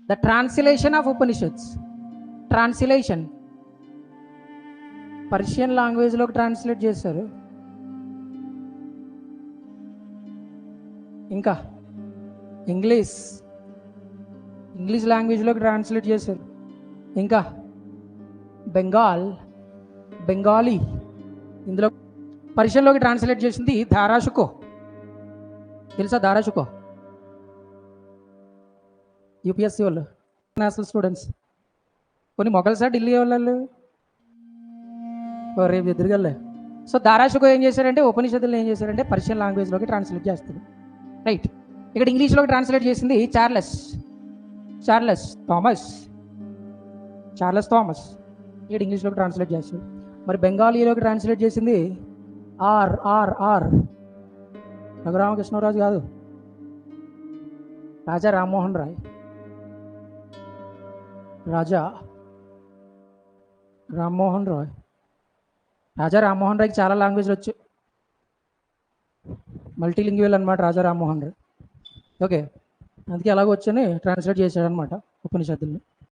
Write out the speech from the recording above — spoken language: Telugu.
The translation of Upanishads. Translation Persian లాంగ్వేజ్లోకి ట్రాన్స్లేట్ చేశారు. ఇంకా ఇంగ్లీష్ లాంగ్వేజ్లోకి ట్రాన్స్లేట్ చేశారు. ఇంకా బెంగాలీ ఇందులో పర్షియన్లోకి ట్రాన్స్లేట్ చేసింది ధారాషుకో. తెలుసా ధారాషుకో? యూపీఎస్సీ వాళ్ళు, నేషనల్ స్టూడెంట్స్. కొన్ని మొఘల్సా ఢిల్లీ వాళ్ళు రేపు ఎదురుగల్లే. సో ధారాషుకో ఏం చేశారంటే ఉపనిషత్తులను ఏం చేశారంటే పర్షియన్ లాంగ్వేజ్లోకి ట్రాన్స్లేట్ చేస్తుంది. రైట్. ఇక్కడ ఇంగ్లీష్లోకి ట్రాన్స్లేట్ చేసింది చార్లెస్ థామస్. ఇక్కడ ఇంగ్లీష్లోకి ట్రాన్స్లేట్ చేస్తుంది. మరి బెంగాలీలోకి ట్రాన్స్లేట్ చేసింది ఆర్ రఘురామకృష్ణరాజు కాదు, రాజా రామ్మోహన్ రాయ్. రాజా రామ్మోహన్ రాయ్కి చాలా లాంగ్వేజ్లు వచ్చు. మల్టీలింగ్యువల్ అనమాట రాజా రామ్మోహన్ రాయ్. ఓకే, అందుకే అలాగ వచ్చని ట్రాన్స్లేట్ చేశాడనమాట ఉపనిషత్తుల్ని.